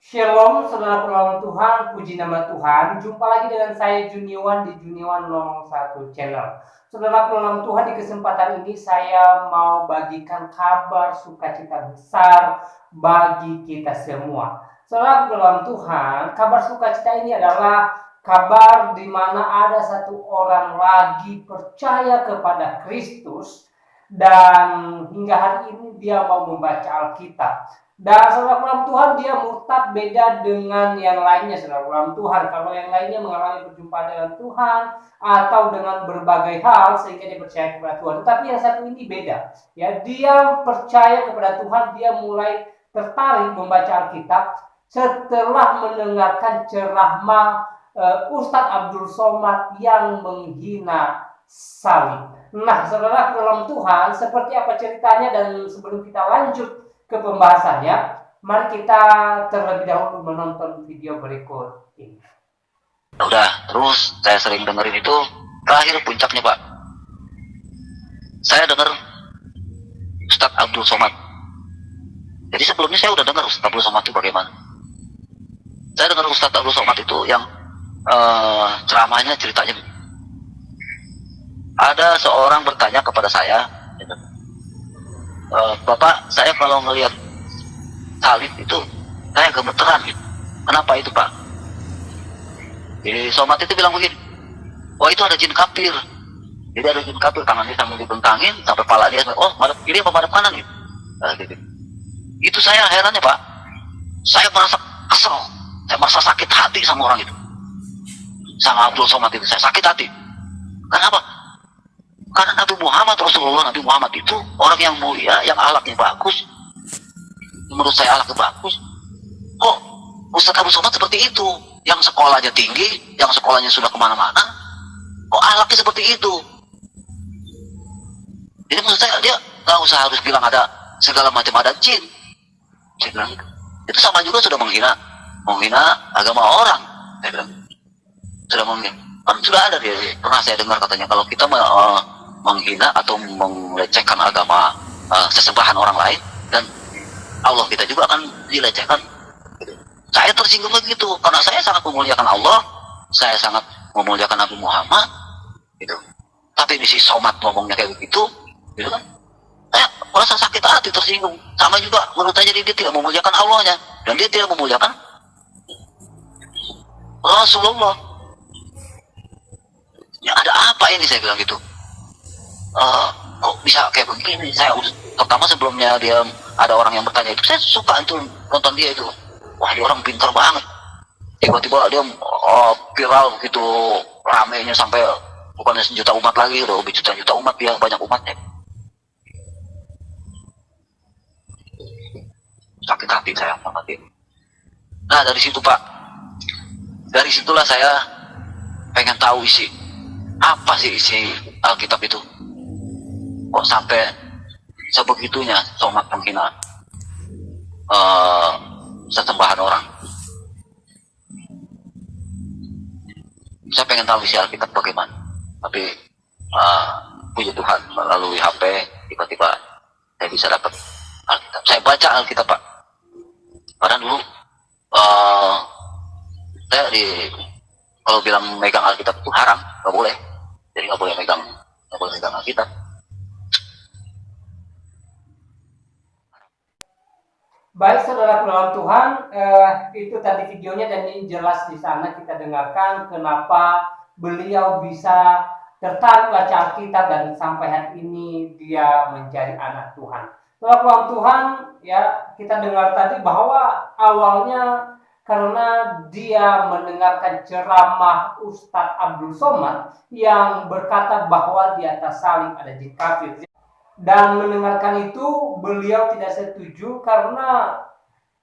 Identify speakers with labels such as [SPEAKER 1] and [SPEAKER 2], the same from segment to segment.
[SPEAKER 1] Shalom, saudara pengalam Tuhan, puji nama Tuhan. Jumpa lagi dengan saya Juniwan di Juniwan 01 Channel. Saudara pengalam Tuhan, di kesempatan ini saya mau bagikan kabar sukacita besar bagi kita semua. Saudara pengalam Tuhan, kabar sukacita ini adalah kabar di mana ada satu orang lagi percaya kepada Kristus dan hingga hari ini dia mau membaca Alkitab. Dan saudara ulam Tuhan dia murtad beda dengan yang lainnya saudara ulam Tuhan. Kalau yang lainnya mengalami berjumpa dengan Tuhan atau dengan berbagai hal sehingga dia percaya kepada Tuhan. Tetapi yang satu ini beda. Ya, dia percaya kepada Tuhan, dia mulai tertarik membaca Alkitab setelah mendengarkan ceramah Ustadz Abdul Somad yang menghina salib. Nah, saudara dalam Tuhan, seperti apa ceritanya dan sebelum kita lanjut ke pembahasannya, mari kita terlebih dahulu menonton video berikut ini.
[SPEAKER 2] Udah, terus saya sering dengerin itu, terakhir puncaknya Pak, saya dengar Ustadz Abdul Somad. Jadi sebelumnya saya udah dengar Ustadz Abdul Somad itu bagaimana. Saya dengar Ustadz Abdul Somad itu yang ceramahnya ceritanya ada seorang bertanya kepada saya, Bapak, saya kalau ngelihat salib itu saya gemeteran gitu. Kenapa itu Pak? Jadi Somad itu bilang begini, oh itu ada jin kafir. Jadi ada jin kafir, tangannya sambil dibentangin sampai pala dia, oh madep kiri apa madep kanan gitu. Nah, gitu. Itu saya herannya Pak, saya merasa kesel, saya merasa sakit hati sama orang itu, sama Abdul Somad itu, saya sakit hati. Kenapa? Karena Nabi Muhammad, Rasulullah Nabi Muhammad itu orang yang mulia, yang akhlaknya bagus. Menurut saya akhlaknya bagus. Kok Ustadz Abdul Somad seperti itu? Yang sekolahnya tinggi, yang sekolahnya sudah kemana-mana, kok akhlaknya seperti itu? Jadi maksud saya, dia nggak usah harus bilang ada segala macam ada jin. Saya bilang itu sama juga sudah menghina agama orang. Saya bilang sudah menghina. Kan sudah ada dia, pernah saya dengar katanya kalau kita menghina atau melecehkan agama sesembahan orang lain, dan Allah kita juga akan dilecehkan. Saya tersinggung begitu karena saya sangat memuliakan Allah, saya sangat memuliakan Nabi Muhammad gitu. Tapi di si Somad ngomongnya kayak begitu gitu kan, saya merasa sakit hati, tersinggung. Sama juga menurut saya, dia tidak memuliakan Allahnya dan dia tidak memuliakan Rasulullah. Ya ada apa ini, saya bilang gitu. Kok bisa kayak begini? Saya pertama sebelumnya dia ada orang yang bertanya itu, saya suka itu nonton dia itu. Wah, dia orang pintar banget. Tiba-tiba dia viral begitu, ramenya sampai bukannya sejuta umat lagi, loh, juta-juta umat, dia banyak umatnya. Sakit hati saya sama dia. Nah dari situ Pak, dari situlah saya pengen tahu apa sih isi Alkitab itu. Kok sampai sebegitunya Somad menghina sesembahan orang. Saya pengen tahu isi Alkitab bagaimana. Tapi puji Tuhan, melalui HP tiba-tiba saya bisa dapat Alkitab. Saya baca Alkitab Pak. Karena dulu saya kalau bilang megang Alkitab itu haram, nggak boleh. Jadi nggak boleh megang Alkitab.
[SPEAKER 1] Baik saudara pengalam Tuhan, itu tadi videonya dan ini jelas di sana kita dengarkan kenapa beliau bisa tertarik baca Alkitab dan sampai hari ini dia menjadi anak Tuhan. Saudara pengalam Tuhan, ya kita dengar tadi bahwa awalnya karena dia mendengarkan ceramah Ustadz Abdul Somad yang berkata bahwa di atas salib ada jin kafir. Dan mendengarkan itu beliau tidak setuju karena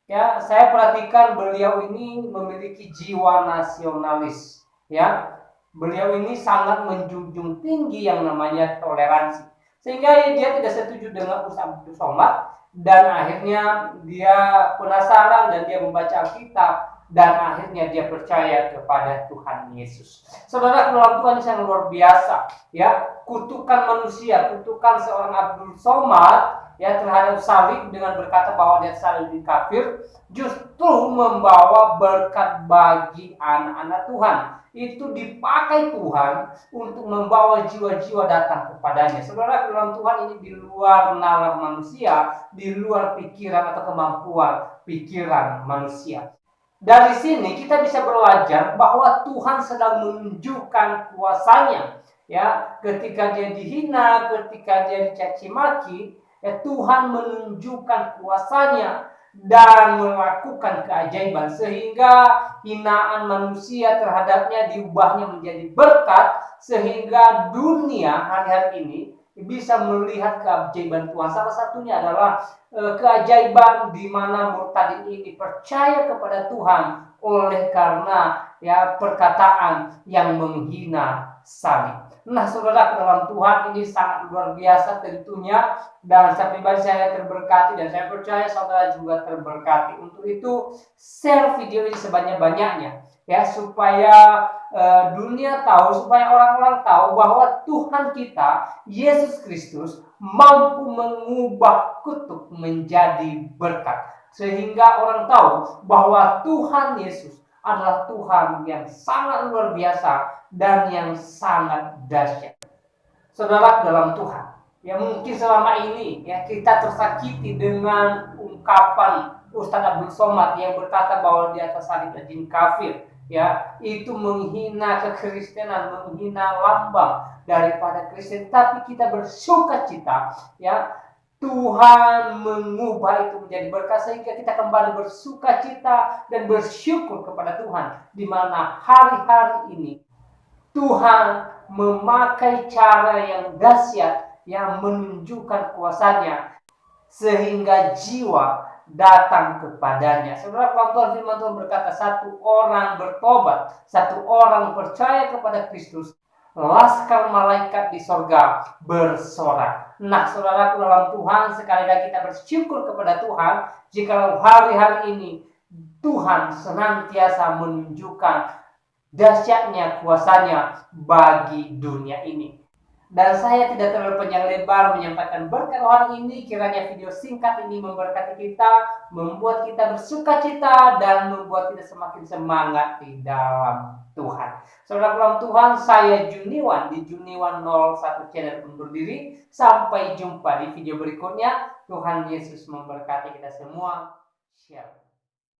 [SPEAKER 1] ya saya perhatikan beliau ini memiliki jiwa nasionalis, ya. Beliau ini sangat menjunjung tinggi yang namanya toleransi. Sehingga dia tidak setuju dengan Ustadz Abdul Somad dan akhirnya dia penasaran dan dia membaca Alkitab dan akhirnya dia percaya kepada Tuhan Yesus. Saudara, dalam Tuhan yang luar biasa, ya, kutukan manusia, kutukan seorang Abdul Somad ya terhadap salib dengan berkata bahwa dia salib di kafir, justru membawa berkat bagi anak-anak Tuhan. Itu dipakai Tuhan untuk membawa jiwa-jiwa datang kepadanya. Saudara, firman Tuhan ini di luar nalar manusia, di luar pikiran atau kemampuan pikiran manusia. Dari sini kita bisa belajar bahwa Tuhan sedang menunjukkan kuasanya. Ya, ketika dia dihina, ketika dia dicaci maki, ya Tuhan menunjukkan kuasanya dan melakukan keajaiban sehingga hinaan manusia terhadapnya diubahnya menjadi berkat sehingga dunia hari-hari ini bisa melihat keajaiban Tuhan. Salah satunya adalah keajaiban di mana murtadin ini percaya kepada Tuhan oleh karena ya perkataan yang menghina salib. Nah, saudara, dalam Tuhan ini sangat luar biasa tentunya, dan saya pribadi saya terberkati dan saya percaya saudara juga terberkati. Untuk itu share video ini sebanyak-banyaknya ya, supaya dunia tahu, supaya orang-orang tahu bahwa Tuhan kita Yesus Kristus mampu mengubah kutuk menjadi berkat, sehingga orang tahu bahwa Tuhan Yesus adalah Tuhan yang sangat luar biasa dan yang sangat dahsyat. Saudara dalam Tuhan, ya mungkin selama ini ya kita tersakiti dengan ungkapan Ustadz Abdul Somad yang berkata bahwa di atas salib ada jin kafir, ya itu menghina kekristenan, menghina lambang daripada Kristen. Tapi kita bersuka cita, ya Tuhan mengubah itu menjadi berkat sehingga kita kembali bersuka cita dan bersyukur kepada Tuhan, di mana hari-hari ini Tuhan memakai cara yang dahsyat yang menunjukkan kuasanya sehingga jiwa datang kepadanya. Saudara, firman Tuhan berkata, satu orang bertobat, satu orang percaya kepada Kristus, laskar malaikat di sorga bersorak. Nah, saudaraku dalam Tuhan, sekali lagi kita bersyukur kepada Tuhan jika hari-hari ini Tuhan senantiasa menunjukkan dahsyatnya kuasanya bagi dunia ini. Dan saya tidak terlalu panjang lebar menyampaikan berkat rohani ini. Kiranya video singkat ini memberkati kita, membuat kita bersuka cita, dan membuat kita semakin semangat di dalam Tuhan. Saudara dalam Tuhan, saya Juniwan di Juniwan 01 channel undur diri. Sampai jumpa di video berikutnya. Tuhan Yesus memberkati kita semua. Shalom.